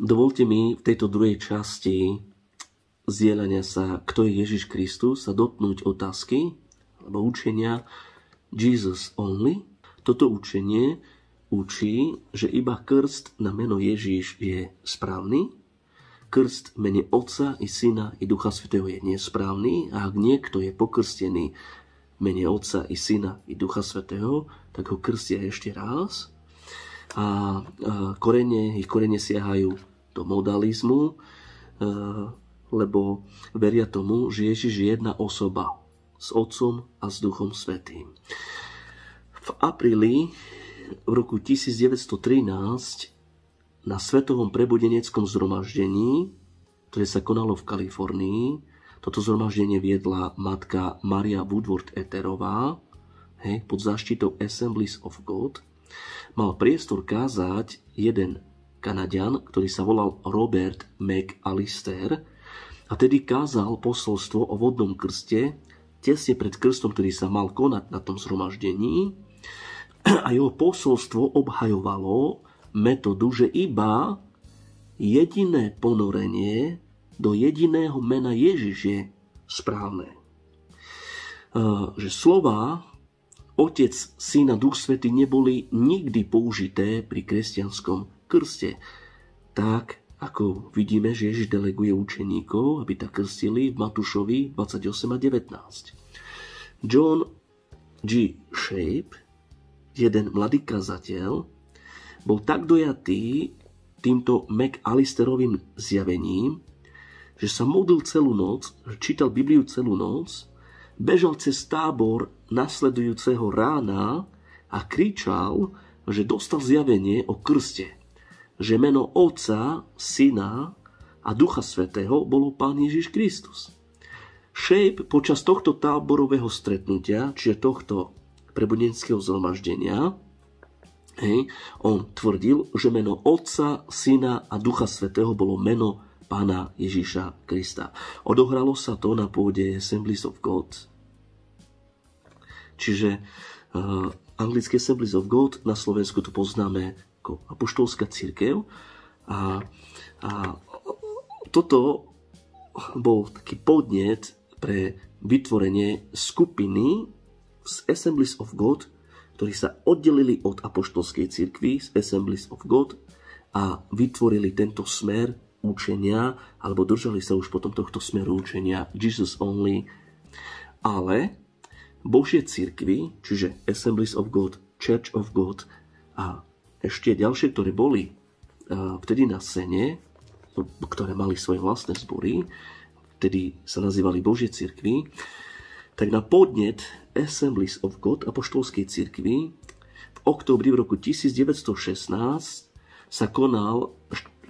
Dovolte mi v tejto druhej časti zdieľania sa, kto je Ježiš Kristus, sa dotknúť otázky alebo učenia Jesus only. Toto učenie učí, že iba krst na meno Ježiš je správny, krst v mene Otca i Syna i Ducha Svätého je nesprávny a ak niekto je pokrstený v mene Otca i Syna i Ducha Svätého, tak ho krstia ešte raz. A ich korene siahajú do modalizmu, lebo veria tomu, že Ježiš je jedna osoba s Otcom a s Duchom Svätým. V apríli v roku 1913 na Svetovom prebudeneckom zhromaždení, ktoré sa konalo v Kalifornii, toto zhromaždenie viedla matka Maria Woodward Etherová pod záštitou Assemblies of God, mal priestor kázať jeden Kanaďan, ktorý sa volal Robert McAllister, a tedy kázal posolstvo o vodnom krste tesne pred krstom, ktorý sa mal konať na tom zhromaždení, a jeho posolstvo obhajovalo metódu, že iba jediné ponorenie do jediného mena Ježiš je správne. Že slova Otec, Syn a Duch Svätý neboli nikdy použité pri kresťanskom krste. Tak, ako vidíme, že Ježiš deleguje učeníkov, aby tak krstili v Matúšovi 28 a 19. John G. Shape, jeden mladý kazateľ, bol tak dojatý týmto McAllisterovým zjavením, že sa modlil celú noc, čítal Bibliu celú noc, bežal cez tábor nasledujúceho rána a kričal, že dostal zjavenie o krste, že meno Otca, Syna a Ducha Svätého bolo Pán Ježiš Kristus. Shape počas tohto táborového stretnutia, čiže tohto prebudenského zhromaždenia, on tvrdil, že meno Otca, Syna a Ducha Svätého bolo meno Pána Ježiša Krista. Odohralo sa to na pôde Assemblies of God. Čiže anglické Assemblies of God, na Slovensku to poznáme ako apoštolská cirkev. A toto bol taký podnet pre vytvorenie skupiny z Assemblies of God, ktorí sa oddelili od apoštolskej cirkvi, z Assemblies of God, a vytvorili tento smer učenia, alebo držali sa už potom tohto smeru učenia Jesus only. Ale Božie cirkvi, čiže Assemblies of God, Church of God a ešte ďalšie, ktoré boli vtedy na scéne, ktoré mali svoje vlastné zbory, vtedy sa nazývali Božie cirkvi, tak na podnet Assemblies of God apoštolskej cirkvi v októbri v roku 1916 sa konal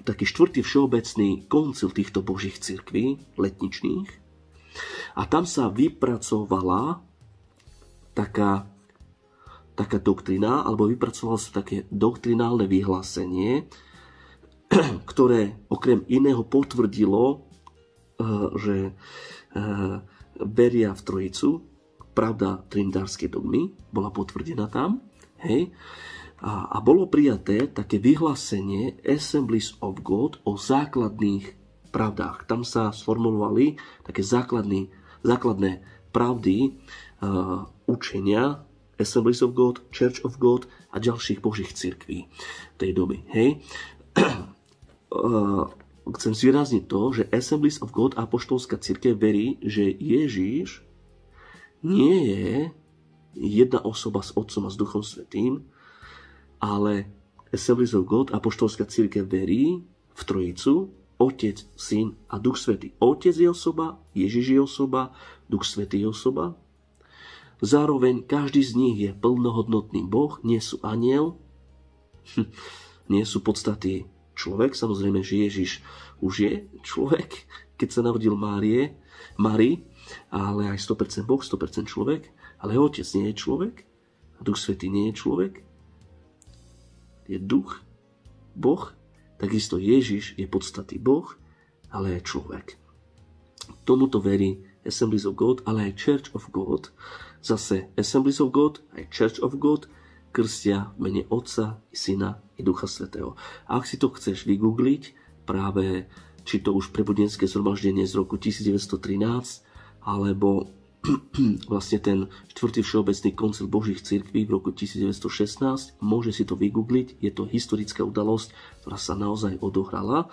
taký štvrtý všeobecný koncil týchto božích cirkví, letničných. A tam sa vypracovala taká doktrina, alebo vypracovalo sa také doktrinálne vyhlásenie, ktoré okrem iného potvrdilo, že veria v Trojicu, pravda trinitárskej dogmy bola potvrdená tam, hej. A bolo prijaté také vyhlásenie Assemblies of God o základných pravdách. Tam sa sformulovali také základné pravdy učenia Assemblies of God, Church of God a ďalších božích cirkví tej doby. Hej. Chcem zvýrazniť to, že Assemblies of God a apoštolská cirkev verí, že Ježiš nie je jedna osoba s Otcom a s Duchom Svätým, ale Assemblies of God, apoštolská cirkev verí v Trojicu, Otec, Syn a Duch Svätý. Otec je osoba, Ježiš je osoba, Duch Svätý je osoba. Zároveň každý z nich je plnohodnotný Boh, nie sú anjel, nie sú podstaty človek. Samozrejme, že Ježiš už je človek, keď sa narodil Márii, ale aj 100% Boh, 100% človek. Ale Otec nie je človek, a Duch Svätý nie je človek. Je duch, Boh, takisto Ježiš je podstatný Boh, ale aj človek. Tomuto verí Assemblies of God, ale aj Church of God. Zase Assemblies of God, aj Church of God krstia v mene Otca, i Syna, i Ducha Svätého. A ak si to chceš vygoogliť, práve či to už prebudenské zhromaždenie z roku 1913, alebo vlastne ten 4. všeobecný koncil Božích cirkví v roku 1916. Môže si to vygoogliť, je to historická udalosť, ktorá sa naozaj odohrala.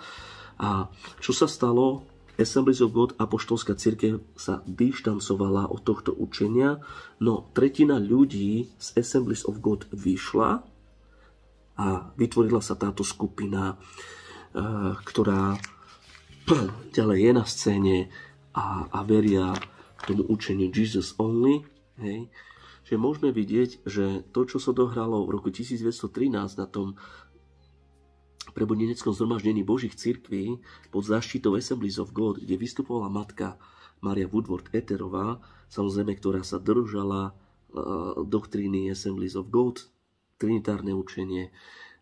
A čo sa stalo? Assemblies of God, apoštolská cirkev, sa dištancovala od tohto učenia, no tretina ľudí z Assemblies of God vyšla a vytvorila sa táto skupina, ktorá ďalej je na scéne a veria tomu učeniu Jesus Only. Hej. Že môžeme vidieť, že to, čo sa dohralo v roku 1913 na tom prebudeneckom zhromaždení Božích cirkví pod záštitou Assemblies of God, kde vystupovala matka Maria Woodward Etherová, samozrejme, ktorá sa držala doktríny Assemblies of God, trinitárne učenie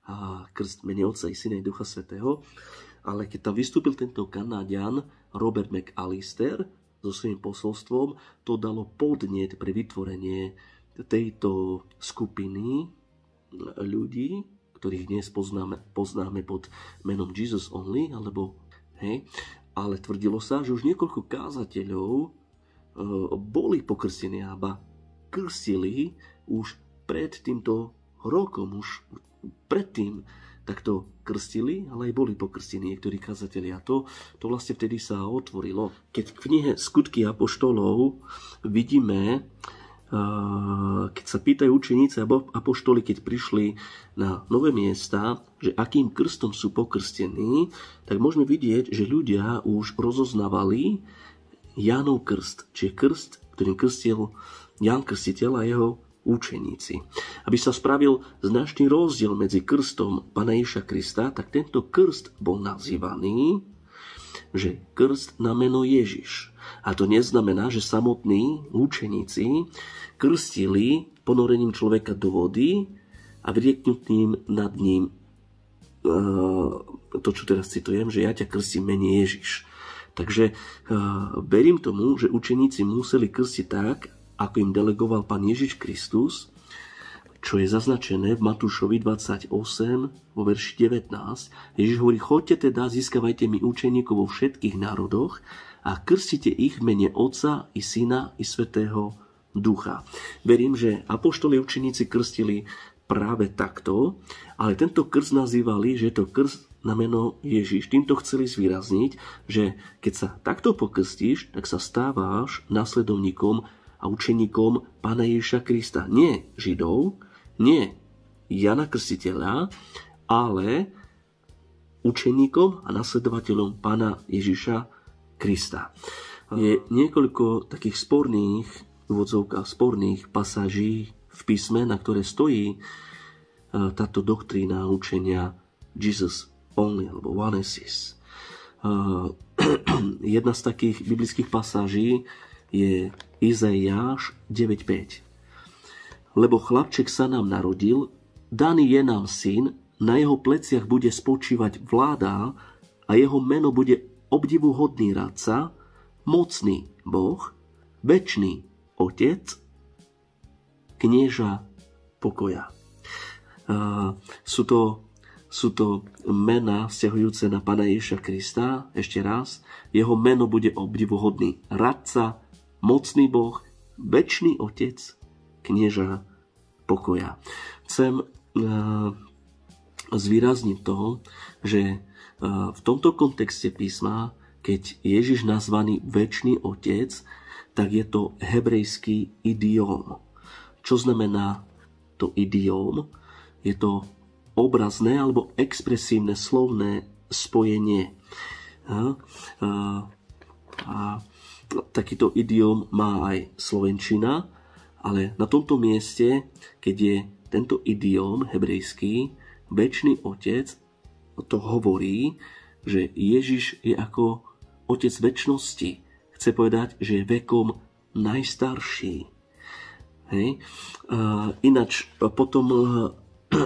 a krst mene Otca i Syna i Ducha Svätého. Ale keď tam vystúpil tento Kanaďan Robert McAllister so svojím posolstvom, to dalo podnet pre vytvorenie tejto skupiny ľudí, ktorých dnes poznáme pod menom Jesus Only, alebo hej, ale tvrdilo sa, že už niekoľko kázateľov boli pokrstení a krstili už pred týmto rokom, už predtým takto krstili, ale aj boli pokrstení niektorí kazatelia. To vlastne vtedy sa otvorilo. Keď v knihe Skutky apoštolov vidíme, keď sa pýtajú učeníci a apoštoli, keď prišli na nové miesta, že akým krstom sú pokrstení, tak môžeme vidieť, že ľudia už rozoznávali Jánov krst, čiže krst, ktorým krstil Ján Krstiteľ a jeho učeníci. Aby sa spravil značný rozdiel medzi krstom Pána Ježiša Krista, tak tento krst bol nazývaný, že krst na meno Ježiš. A to neznamená, že samotní učeníci krstili ponorením človeka do vody a vyrieknutím nad ním to, čo teraz citujem, že ja ťa krstím mene Ježiš. Takže verím tomu, že učeníci museli krstiť tak, ako im delegoval Pán Ježiš Kristus, čo je zaznačené v Matúšovi 28 vo verši 19. Ježiš hovorí, choďte teda, získavajte mi učeníkov vo všetkých národoch a krstite ich v mene Otca i Syna i Svätého Ducha. Verím, že apoštoli učeníci krstili práve takto, ale tento krst nazývali, že je to krst na meno Ježiš. Týmto chceli zvýrazniť, že keď sa takto pokrstíš, tak sa stáváš nasledovníkom a učeníkom Pána Ježiša Krista. Nie Židov, nie Jana Krstiteľa, ale učeníkom a nasledovateľom Pána Ježiša Krista. Je niekoľko takých sporných, sporných pasáží v písme, na ktoré stojí táto doktrína učenia Jesus Only, alebo Onesis. Jedna z takých biblických pasáží je Izaiáš 9.5. Lebo chlapček sa nám narodil, daný je nám syn, na jeho pleciach bude spočívať vláda a jeho meno bude obdivuhodný radca, mocný Boh, večný Otec, knieža pokoja. Sú to mená vzťahujúce na Pána Ježiša Krista. Ešte raz, jeho meno bude obdivuhodný radca, mocný Boh, večný Otec, knieža pokoja. Chcem zvýrazniť to, že v tomto kontexte písma, keď Ježiš nazvaný večný Otec, tak je to hebrejský idiom. Čo znamená to idiom? Je to obrazné alebo expresívne slovné spojenie. Takýto idiom má aj slovenčina, ale na tomto mieste, keď je tento idiom hebrejský, večný Otec, to hovorí, že Ježiš je ako Otec večnosti. Chce povedať, že je vekom najstarší. Hej. Ináč potom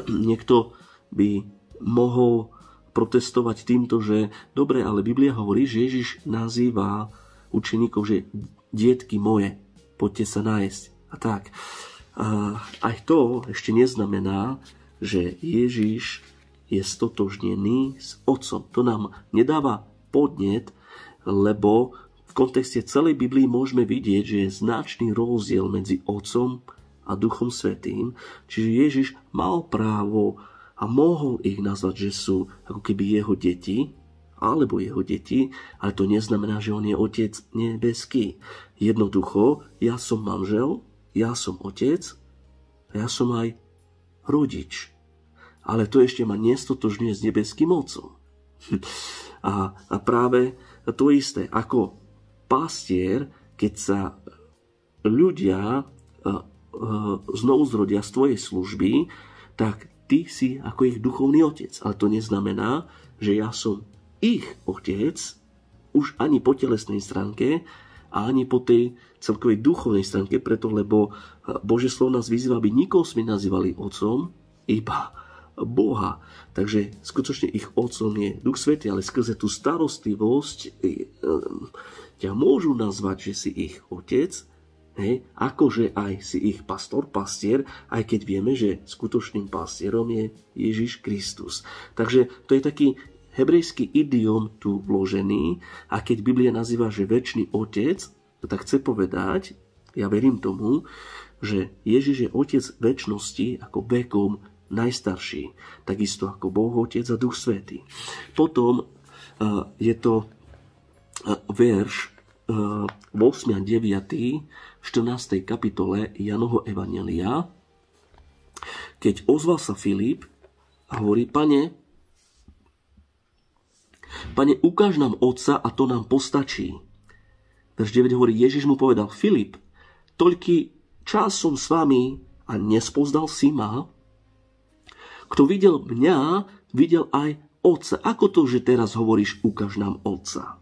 niekto by mohol protestovať týmto, že dobre, ale Biblia hovorí, že Ježiš nazýva učeníkov, že dietky moje, poďte sa nájsť. A tak. Aj to ešte neznamená, že Ježiš je stotožnený s Otcom. To nám nedáva podnet, lebo v kontexte celej Biblii môžeme vidieť, že je značný rozdiel medzi Otcom a Duchom Svätým. Čiže Ježiš mal právo a mohol ich nazvať, že sú ako keby jeho deti, alebo jeho deti, ale to neznamená, že on je Otec nebeský. Jednoducho, ja som manžel, ja som otec, a ja som aj rodič. Ale to ešte ma nestotožňuje s nebeským Otcom. A práve to isté, ako pastier, keď sa ľudia znovu zrodia z tvojej služby, tak ty si ako ich duchovný otec. Ale to neznamená, že ja som ich otec už ani po telesnej stránke a ani po tej celkovej duchovnej stránke, preto lebo Božie slovo nás vyzýva, aby nikoho sme nazývali otcom, iba Boha. Takže skutočne ich otcom je Duch Svätý, ale skrze tú starostlivosť ťa môžu nazvať, že si ich otec, akože aj si ich pastor, pastier, aj keď vieme, že skutočným pastierom je Ježiš Kristus. Takže to je taký hebrejský idiom tu vložený, a keď Biblia nazýva, že večný otec, tak chce povedať, ja verím tomu, že Ježiš je otec večnosti ako vekom najstarší, takisto ako Boh Otec a Duch Svätý. Potom je to verš 8. a 9. 14. kapitole Jánovho evanjelia, keď ozval sa Filip a hovorí: Pane, ukáž nám Otca a to nám postačí. Verš 9 hovorí: Ježiš mu povedal: Filip, toľký čas som s vami a nespoznal si ma? Kto videl mňa, videl aj Otca. Ako to, že teraz hovoríš, ukáž nám Otca?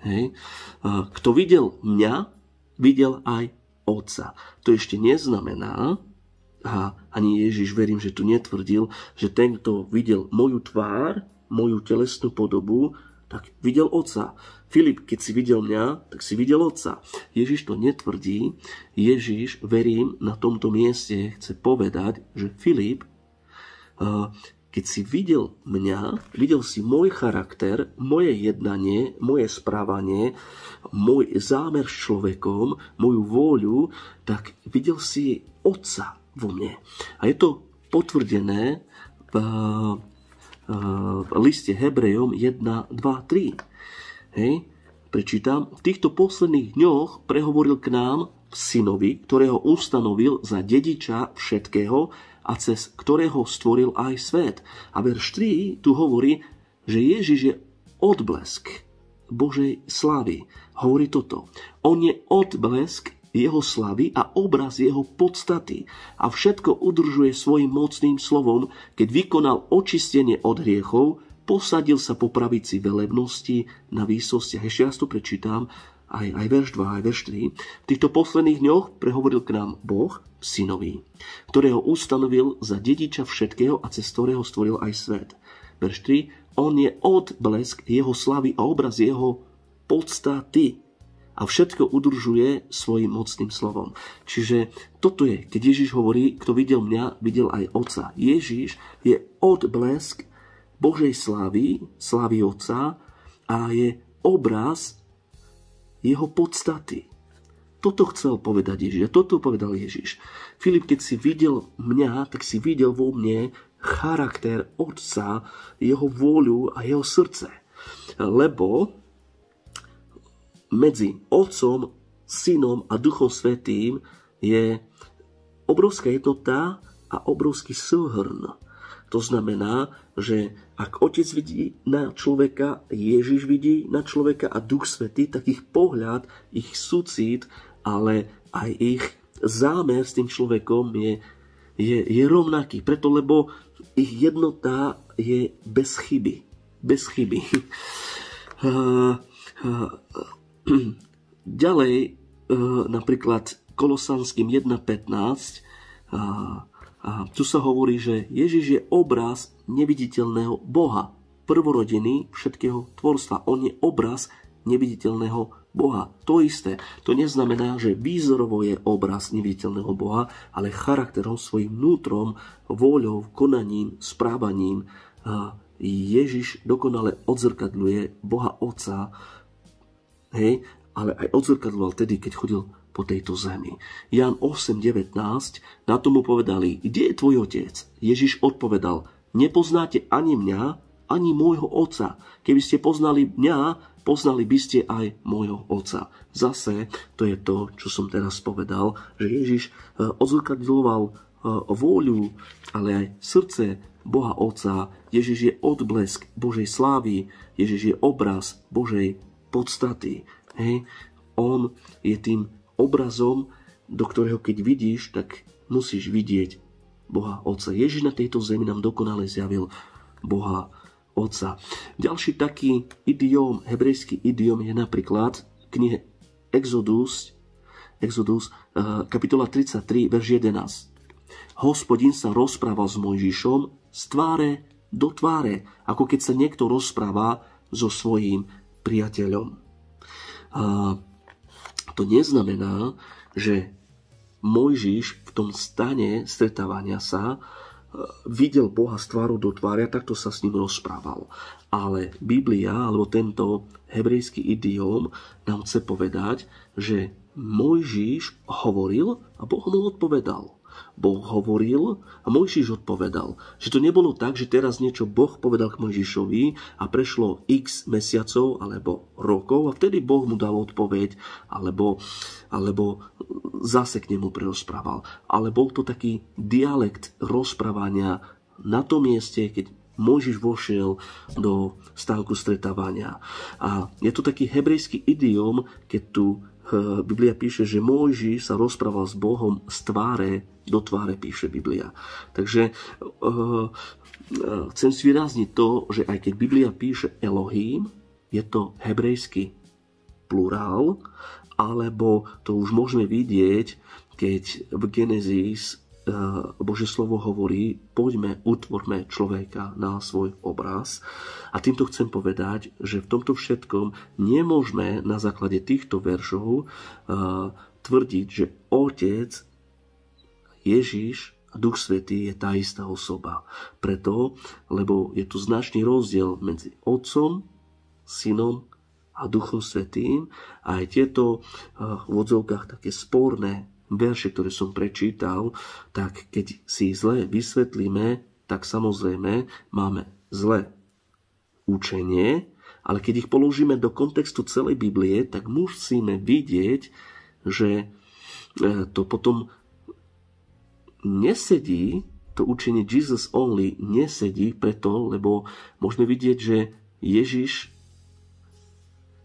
Hej. Kto videl mňa, videl aj Otca. To ešte neznamená, a ani Ježiš, verím, že tu netvrdil, že ten, kto videl moju tvár, moju telesnú podobu, tak videl Otca. Filip, keď si videl mňa, tak si videl Otca. Ježiš to netvrdí. Ježiš, verím, na tomto mieste chce povedať, že Filip, keď si videl mňa, videl si môj charakter, moje jednanie, moje správanie, môj zámer s človekom, moju vôľu, tak videl si Otca vo mne. A je to potvrdené v liste Hebrejom 1, 2, 3. Hej. Prečítam: v týchto posledných dňoch prehovoril k nám synovi, ktorého ustanovil za dediča všetkého a cez ktorého stvoril aj svet. A verš 3 tu hovorí, že Ježiš je odblesk Božej slávy. Hovorí toto: on je odblesk jeho slavy a obraz jeho podstaty a všetko udržuje svojim mocným slovom, keď vykonal očistenie od hriechov, posadil sa po pravici velebnosti na výsostiach. Ešte raz to prečítam, aj verš 2, aj verš 3. V týchto posledných dňoch prehovoril k nám Boh synovi, ktorého ustanovil za dediča všetkého a cez ktorého stvoril aj svet. Verš 3. On je odblesk jeho slavy a obraz jeho podstaty a všetko udržuje svojim mocným slovom. Čiže toto je, keď Ježiš hovorí, kto videl mňa, videl aj Otca. Ježiš je odblesk Božej slávy, slávy Otca, a je obraz jeho podstaty. Toto chcel povedať Ježiš. A toto povedal Ježiš. Filip, keď si videl mňa, tak si videl vo mne charakter Otca, jeho vôľu a jeho srdce. Lebo medzi Otcom, Synom a Duchom Svätým je obrovská jednota a obrovský súhrn. To znamená, že ak Otec vidí na človeka, Ježiš vidí na človeka a Duch Svätý, tak ich pohľad, ich súcit, ale aj ich zámer s tým človekom je rovnaký. Preto, lebo ich jednota je bez chyby. Bez chyby. Ďalej, napríklad Kolosanským 1.15, a tu sa hovorí, že Ježiš je obraz neviditeľného Boha, prvorodiny všetkého tvorstva. On je obraz neviditeľného Boha. To isté. To neznamená, že výzorovo je obraz neviditeľného Boha, ale charakterom, svojím vnútrom, vôľou, konaním, správaním Ježiš dokonale odzrkadľuje Boha Otca, hej, ale aj odzrkadľoval tedy, keď chodil po tejto zemi. Ján 8:19, na tomu povedali, kde je tvoj otec? Ježiš odpovedal, nepoznáte ani mňa, ani môjho otca. Keby ste poznali mňa, poznali by ste aj môjho otca. Zase, to je to, čo som teraz povedal, že Ježiš odzrkadľoval vôľu, ale aj srdce Boha Otca. Ježiš je odblesk Božej slávy, Ježiš je obraz Božej podstaty. Hej. On je tým obrazom, do ktorého keď vidíš, tak musíš vidieť Boha Otca. Ježiš na tejto zemi nám dokonale zjavil Boha Otca. Ďalší taký idiom, hebrejský idiom je napríklad v knihe Exodus, kapitola 33, verš 11. Hospodin sa rozprával s Mojžišom z tváre do tváre, ako keď sa niekto rozpráva so svojím priateľom. A to neznamená, že Mojžiš v tom stane stretávania sa videl Boha z tváru do tváre a takto sa s ním rozprával. Ale Biblia, alebo tento hebrejský idiom nám chce povedať, že Mojžiš hovoril a Boh mu odpovedal. Boh hovoril a Mojžiš odpovedal. Že to nebolo tak, že teraz niečo Boh povedal k Mojžišovi a prešlo x mesiacov alebo rokov a vtedy Boh mu dal odpoveď alebo zase k nemu prerozprával. Ale bol to taký dialekt rozprávania na tom mieste, keď Mojžiš vošiel do stánku stretávania. A je to taký hebrejský idiom, keď tu Biblia píše, že Mojžiš sa rozprával s Bohom z tváre do tváre, píše Biblia. Takže chcem zvýrazniť to, že aj keď Biblia píše Elohim, je to hebrejský plurál, alebo to už môžeme vidieť, keď v Genesis Božie slovo hovorí, poďme, utvorme človeka na svoj obraz. A týmto chcem povedať, že v tomto všetkom nemôžeme na základe týchto veršov tvrdiť, že Otec, Ježiš a Duch Svätý je tá istá osoba. Preto, lebo je tu značný rozdiel medzi Otcom, Synom a Duchom Svätým a aj tieto v odzovkách také sporné verše, ktoré som prečítal, tak keď si zle vysvetlíme, tak samozrejme máme zlé učenie, ale keď ich položíme do kontextu celej Biblie, tak musíme vidieť, že to potom nesedí, to učenie Jesus only nesedí preto, lebo môžeme vidieť, že Ježiš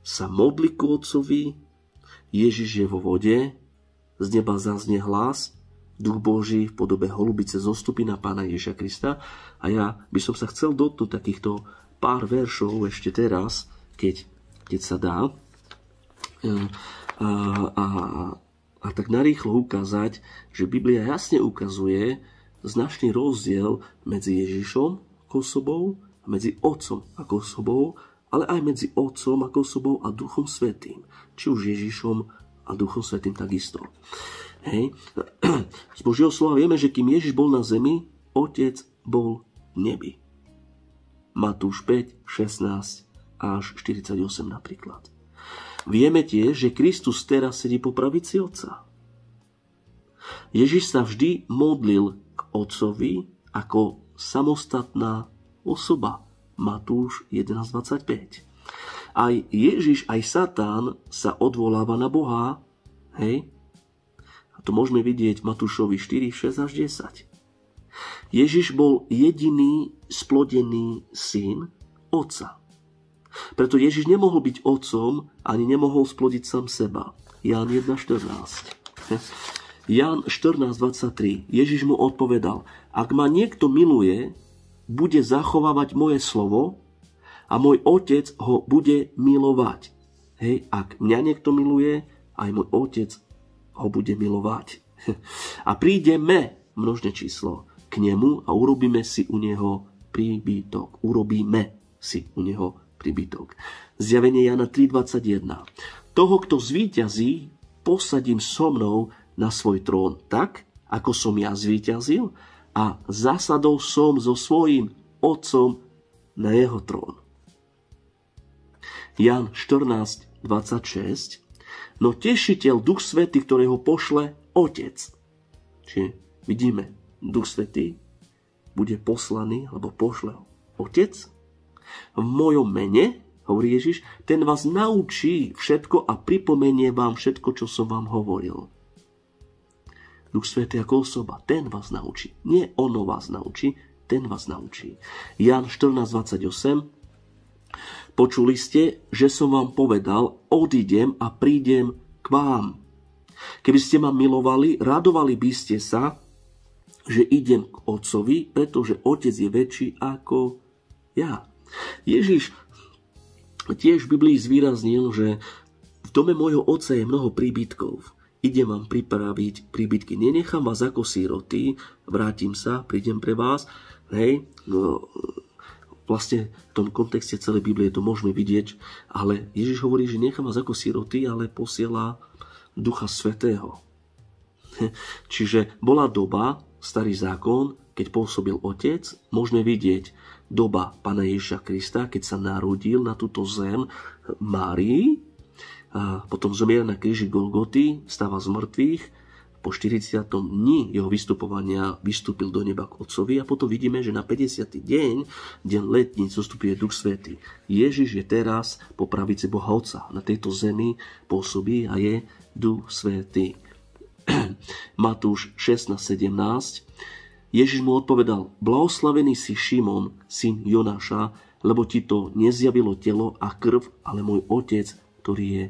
sa modlí k Otcovi, Ježiš je vo vode, z neba zaznie hlas, Duch Boží v podobe holubice zostupí na Pána Ježiša Krista. A ja by som sa chcel dotknúť takýchto pár veršov ešte teraz, keď sa dá. A tak narýchlo ukázať, že Biblia jasne ukazuje značný rozdiel medzi Ježišom ako osobou a medzi Otcom ako osobou, ale aj medzi Otcom ako osobou a Duchom Svätým. Či už Ježišom a Duchom Svätým takisto. Hej. Z Božieho slova vieme, že kým Ježiš bol na zemi, Otec bol v nebi. Matúš 5, 16 až 48 napríklad. Vieme tiež, že Kristus teraz sedí po pravici Otca. Ježiš sa vždy modlil k Otcovi ako samostatná osoba. Matúš 11.25. Aj Ježiš, aj Satan sa odvoláva na Boha. Hej? A to môžeme vidieť v Matúšovi 4, 6 až 10. Ježiš bol jediný splodený syn Otca. Preto Ježiš nemohol byť otcom, ani nemohol splodiť sám seba. Ján 1.14. Ján 14.23. Ježiš mu odpovedal, ak ma niekto miluje, bude zachovávať moje slovo, a môj Otec ho bude milovať. Hej, ak mňa niekto miluje, aj môj Otec ho bude milovať. A prídeme, množné číslo, k nemu a urobíme si u neho príbytok. Urobíme si u neho príbytok. Zjavenie Jana 3.21. Toho, kto zvíťazí, posadím so mnou na svoj trón tak, ako som ja zvíťazil a zasadol som so svojím Otcom na jeho trón. Jan 14:26. No tešiteľ, Duch Svätý, ktorého pošle Otec. Čiže vidíme, Duch Svätý bude poslaný, alebo pošle Otec. V mojom mene, hovorí Ježiš, ten vás naučí všetko a pripomenie vám všetko, čo som vám hovoril. Duch Svätý ako osoba, ten vás naučí. Nie ono vás naučí, ten vás naučí. Jan 14:28. Počuli ste, že som vám povedal, odídem a prídem k vám. Keby ste ma milovali, radovali by ste sa, že idem k Otcovi, pretože Otec je väčší ako ja. Ježiš tiež v Biblii zvýraznil, že v dome môjho Otca je mnoho príbytkov. Idem vám pripraviť príbytky. Nenechám vás ako síroty, vrátim sa, prídem pre vás. Hej, vlastne v tom kontexte celej Biblie to môžeme vidieť, ale Ježiš hovorí, že nechá vás ako siroty, ale posiela Ducha Svätého. Čiže bola doba, starý zákon, keď pôsobil Otec, môžeme vidieť doba Pána Ježiša Krista, keď sa narodil na túto zem Márii, a potom zomiera na kríži Golgoty, stáva z mŕtvych, po 40. dni jeho vystupovania vystúpil do neba k Otcovi a potom vidíme, že na 50. deň letní, zostupuje Duch Svätý. Ježiš je teraz po pravici Boha Otca. Na tejto zemi pôsobí a je Duch Svätý. Matúš 16:17. Ježiš mu odpovedal, blahoslavený si Šimon, syn Jonáša, lebo ti to nezjavilo telo a krv, ale môj Otec, ktorý je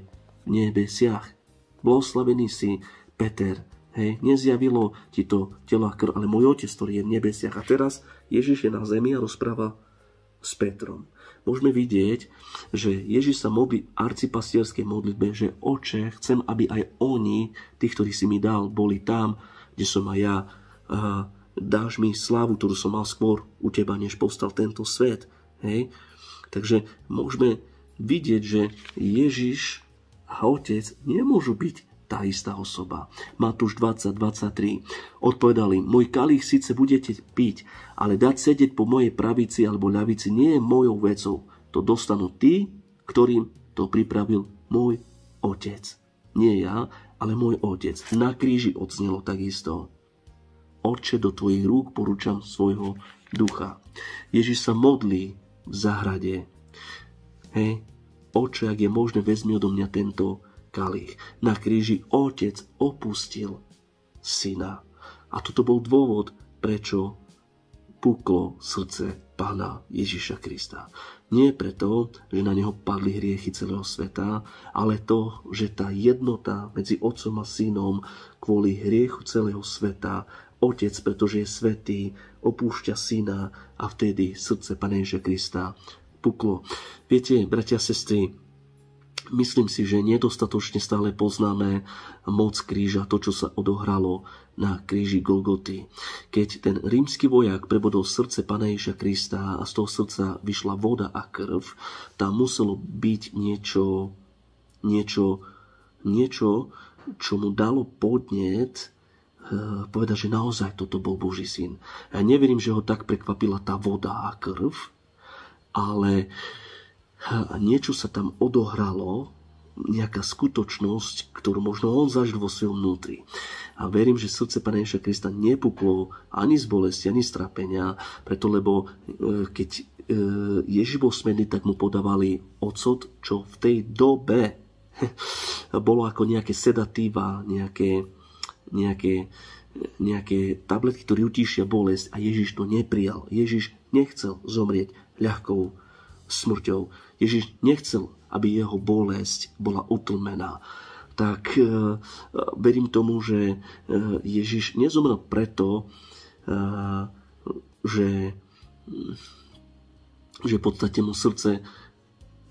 v nebesiach. Blahoslavený si Peter. Hej, nezjavilo ti to telo a krv, ale môj Otec, ktorý je v nebesiach. A teraz Ježiš je na zemi a rozpráva s Petrom. Môžeme vidieť, že Ježiš sa modlí v arcipastierskej modlitbe, že Oče, chcem, aby aj oni, tí, ktorí si mi dal, boli tam, kde som aj ja. Dáš mi slávu, ktorú som mal skôr u teba, než povstal tento svet. Hej. Takže môžeme vidieť, že Ježiš a Otec nemôžu byť tá istá osoba. Matúš 20:23. Odpovedal im, môj kalich síce budete piť, ale dať sedieť po mojej pravici alebo ľavici nie je mojou vecou. To dostanú tí, ktorým to pripravil môj Otec. Nie ja, ale môj Otec. Na kríži odznelo takisto. Otče, do tvojich rúk porúčam svojho ducha. Ježiš sa modlí v záhrade. Hej, Otče, ak je možné, vezmi odo mňa tento kalich. Na kríži Otec opustil Syna. A toto bol dôvod, prečo puklo srdce Pána Ježiša Krista. Nie preto, že na neho padli hriechy celého sveta, ale to, že tá jednota medzi Otcom a Synom kvôli hriechu celého sveta, Otec, pretože je svätý, opúšťa Syna a vtedy srdce Pána Ježiša Krista puklo. Viete, bratia a sestry, myslím si, že nedostatočne stále poznáme moc kríža, to, čo sa odohralo na kríži Golgoty. Keď ten rímsky vojak prebodol srdce Pána Ježiša Krista a z toho srdca vyšla voda a krv, tam muselo byť niečo, čo mu dalo podnet povedať, že naozaj toto bol Boží syn. Ja neverím, že ho tak prekvapila tá voda a krv, ale niečo sa tam odohralo, nejaká skutočnosť, ktorú možno on zažil vo svojom vnútri. A verím, že srdce Pána Ježiša Krista nepuklo ani z bolesti, ani z trápenia, preto lebo keď Ježiš bol smedný, tak mu podávali ocot, čo v tej dobe bolo ako nejaké sedatíva, nejaké tabletky, ktoré utíšia bolesť, a Ježiš to neprijal. Ježiš nechcel zomrieť ľahkou smrťou. Ježiš nechcel, aby jeho bolesť bola utlmená. Tak verím tomu, že Ježiš nezomrel preto, že v podstate mu srdce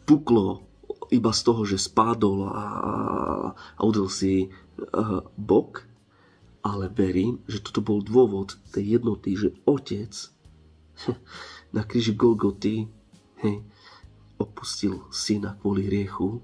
puklo iba z toho, že spádol a udrel si bok, ale verím, že toto bol dôvod tej jednoty, že Otec na kríži Golgoty opustil Syna kvôli hriechu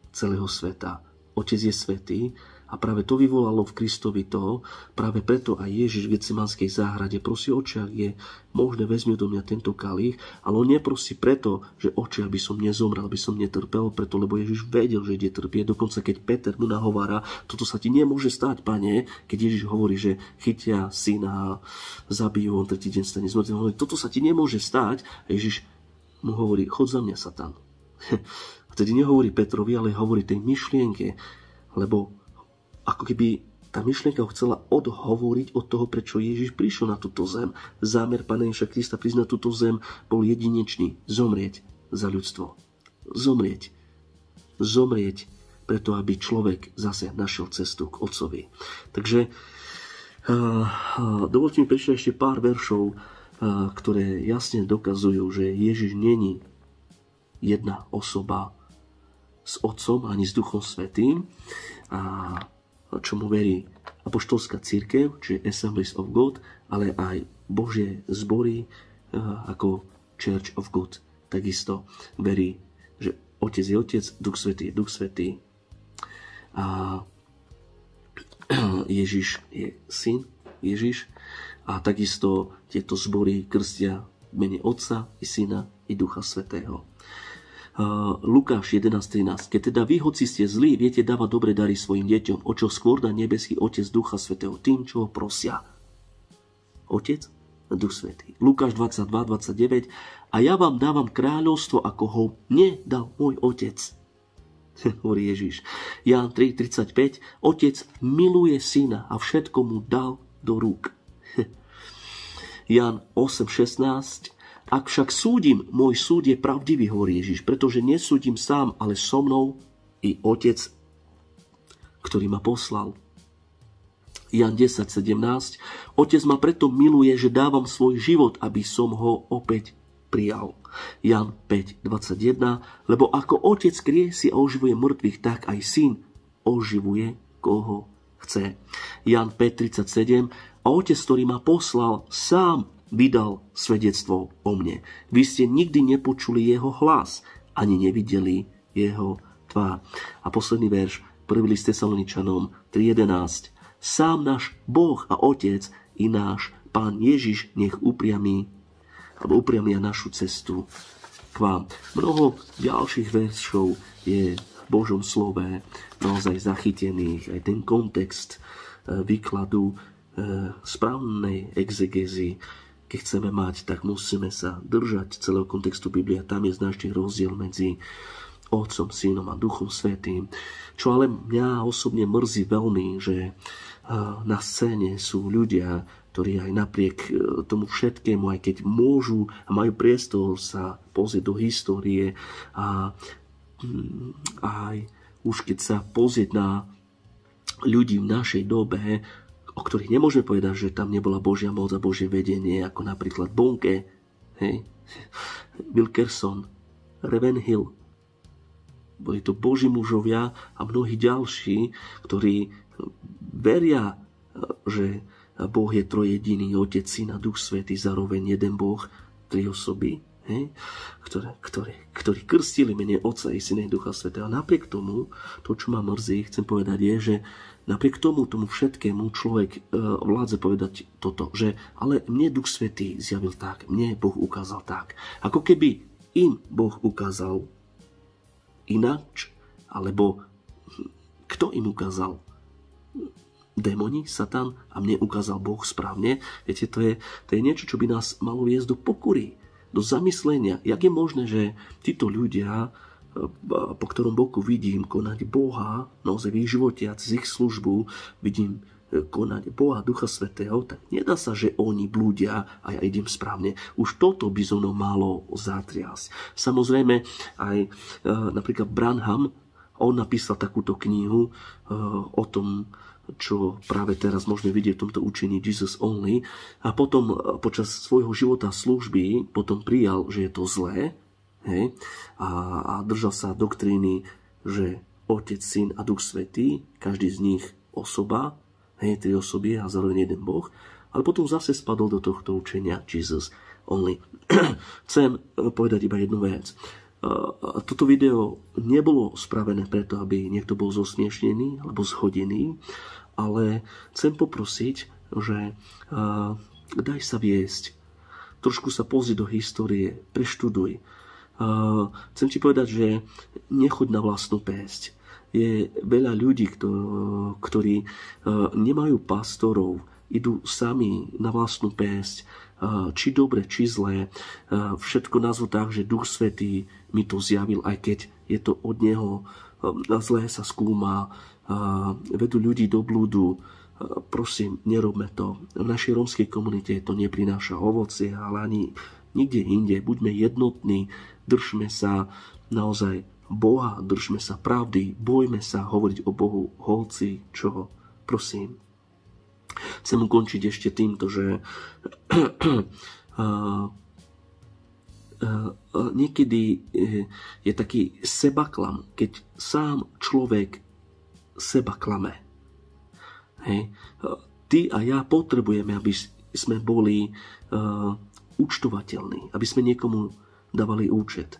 celého sveta. Otec je svätý a A práve to vyvolalo v Kristovi to, práve preto aj Ježiš v Getsemanskej záhrade prosí, Oče, ak je možné, vezmi do mňa tento kalich, ale on neprosí preto, že Oče, aby som nezomrel, aby som netrpel, preto, lebo Ježiš vedel, že ide trpieť. Dokonca keď Peter mu nahovára, toto sa ti nemôže stať, Pane, keď Ježiš hovorí, že chytia syna a zabijú, on tretí deň stane z mŕtvych. Hovorí, toto sa ti nemôže stať. A Ježiš mu hovorí, chod za mňa, Satan. A tedy nehovorí Petrovi, ale hovorí tej myšlienke, lebo ako keby tá myšlienka ho chcela odhovoriť od toho, prečo Ježiš prišiel na túto zem. Zámer Pána Ježiša Krista prísť na túto zem bol jedinečný. Zomrieť za ľudstvo. Zomrieť. Zomrieť preto, aby človek zase našiel cestu k Otcovi. Takže dovolte mi prečítať ešte pár veršov, ktoré jasne dokazujú, že Ježiš není jedna osoba s Otcom ani s Duchom Svätým, a čomu verí apoštolská cirkev, čiže Assemblies of God, ale aj Božie zbory ako Church of God. Takisto verí, že Otec je Otec, Duch Svätý je Duch Svätý a Ježiš je Syn Ježiš a takisto tieto zbory krstia v mene Otca i Syna i Ducha Svätého. Lukáš 11.13. Keď teda vy, hoci ste zlí, viete dávať dobré dary svojim deťom, o čo skôr dá nebeský Otec Ducha Svätého tým, čo ho prosia. Otec a Duch Svätý. Lukáš 22.29. A ja vám dávam kráľovstvo, ako ho mne dal môj Otec. Hovorí Ježiš. Ján 3.35. Otec miluje Syna a všetko mu dal do rúk. Ján 8.16. Ak však súdim, môj súd je pravdivý, hovorí Ježiš, pretože nesúdim sám, ale so mnou i Otec, ktorý ma poslal. Jan 10.17. Otec ma preto miluje, že dávam svoj život, aby som ho opäť prijal. Jan 5.21. Lebo ako Otec kriesi a oživuje mŕtvych, tak aj Syn oživuje, koho chce. Jan 5.37. A Otec, ktorý ma poslal, sám vydal svedectvo o mne. Vy ste nikdy nepočuli jeho hlas, ani nevideli jeho tvár. A posledný verš, 1. list Tesaloničanom 3.11. Sám náš Boh a Otec i náš Pán Ježiš nech upriamia našu cestu k vám. Mnoho ďalších veršov je v Božom slove naozaj zachytených. Aj ten kontext výkladu správnej exegézy, keď chceme mať, tak musíme sa držať celého kontextu Biblie. Tam je značný rozdiel medzi Otcom, Synom a Duchom Svätým. Čo ale mňa osobne mrzí veľmi, že na scéne sú ľudia, ktorí aj napriek tomu všetkému, aj keď môžu a majú priestor sa pozrieť do histórie a aj už keď sa pozrieť na ľudí v našej dobe, o ktorých nemôžeme povedať, že tam nebola Božia moc a Božie vedenie, ako napríklad Bonke, Wilkerson, Ravenhill. Boli to Boží mužovia a mnohí ďalší, ktorí veria, že Boh je trojjediný, Otec, Syn a Duch Svätý, zároveň jeden Boh, tri osoby, ktorí krstili mene Otca i Syna i Ducha Svätého. A napriek tomu, to, čo ma mrzí, chcem povedať, je, že napriek tomu všetkému človek vládze povedať toto, že ale mne Duch Svätý zjavil tak, mne Boh ukázal tak. Ako keby im Boh ukázal ináč, alebo kto im ukázal? Démoni, Satan, a mne ukázal Boh správne. Viete, to je niečo, čo by nás malo viesť do pokory, do zamyslenia. Jak je možné, že títo ľudia, po ktorom boku vidím konať Boha, naozaj v ich živote a cez ich službu vidím konať Boha, Ducha Svätého, tak nedá sa, že oni blúdia a ja idem správne. Už toto by so mnou malo zatriasť. Samozrejme, aj napríklad Branham, on napísal takúto knihu o tom, čo práve teraz môžeme vidieť v tomto učení Jesus Only, a potom počas svojho života služby potom prijal, že je to zlé, a držal sa doktríny, že Otec, Syn a Duch Svätý, každý z nich osoba, tri osoby a zároveň jeden Boh, ale potom zase spadol do tohto učenia Jesus Only. Chcem povedať iba jednu vec. Toto video nebolo spravené preto, aby niekto bol zosmiešnený alebo zhodený, ale chcem poprosiť, že daj sa viesť. Trošku sa pozri do histórie, preštuduj. Chcem ti povedať, že nechoď na vlastnú pésť. Je veľa ľudí, ktorí nemajú pastorov, idú sami na vlastnú pésť, či dobre, či zlé. Všetko nazvu tak, že Duch Svätý mi to zjavil, aj keď je to od Neho, zlé sa skúma, vedú ľudí do blúdu. Prosím, nerobme to. V našej rómskej komunite to neprináša ovocie, ale ani nikde inde. Buďme jednotní, držme sa naozaj Boha, držme sa pravdy, bojme sa hovoriť o Bohu, hoci čo. Prosím. Chcem ukončiť ešte týmto, že niekedy je taký sebaklam, keď sám človek seba klame. Hej. Ty a ja potrebujeme, aby sme boli účtovateľní, aby sme niekomu dávali účet.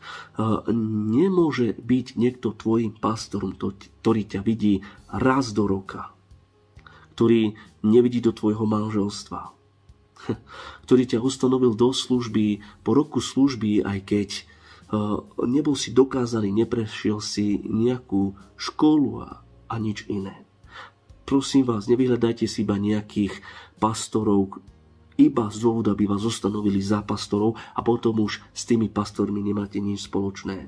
Nemôže byť niekto tvojim pastorom, ktorý ťa vidí raz do roka, ktorý nevidí do tvojho manželstva, ktorý ťa ustanovil do služby, po roku služby, aj keď nebol si dokázaný, neprešiel si nejakú školu a nič iné. Prosím vás, nevyhľadajte si iba nejakých pastorov, iba z dôvodu, aby vás ustanovili za pastorov a potom už s tými pastormi nemáte nič spoločné.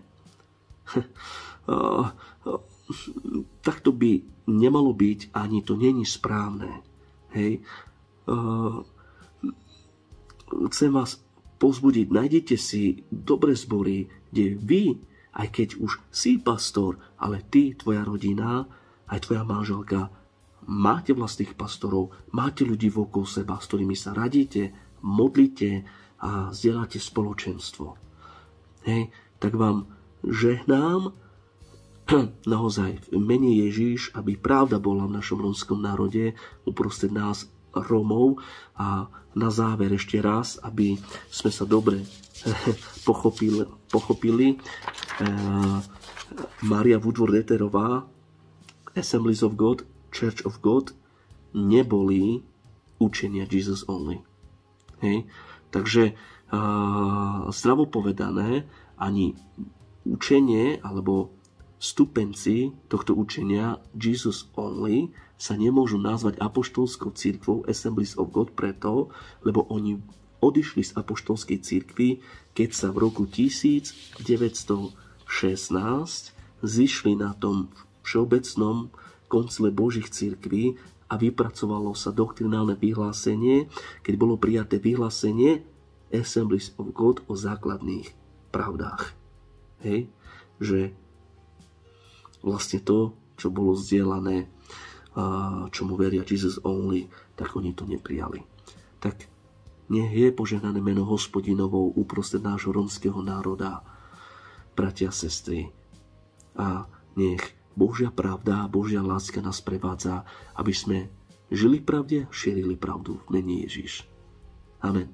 Takto by nemalo byť, ani to není správne. Hej. Chcem vás povzbudiť, nájdete si dobré zbory, kde vy, aj keď už si pastor, ale ty, tvoja rodina, aj tvoja manželka, máte vlastných pastorov, máte ľudí okolo seba, s ktorými sa radíte, modlíte a zdieľate spoločenstvo. Hej, tak vám žehnám naozaj v mene Ježíš, aby pravda bola v našom rómskom národe uprostred nás Rómov a na záver ešte raz, aby sme sa dobre pochopili. Maria Woodward-Etterová, Assemblies of God, Church of God, neboli učenia Jesus only. Hej? Takže zdravo povedané, ani učenie alebo stupenci tohto učenia Jesus only sa nemôžu nazvať apoštolskou cirkvou Assemblies of God preto, lebo oni odišli z apoštolskej cirkvi, keď sa v roku 1916 zišli na tom všeobecnom koncile Božích cirkví a vypracovalo sa doktrinálne vyhlásenie, keď bolo prijaté vyhlásenie Assemblies of God o základných pravdách. Hej? Že vlastne to, čo bolo zdieľané, čomu veria Jesus only, tak oni to neprijali. Tak nech je požehnané meno Hospodinovou uprostred nášho rómskeho národa, bratia a sestry. A nech Božia pravda, Božia láska nás prevádza, aby sme žili v pravde, šírili pravdu v mene Ježiš. Amen.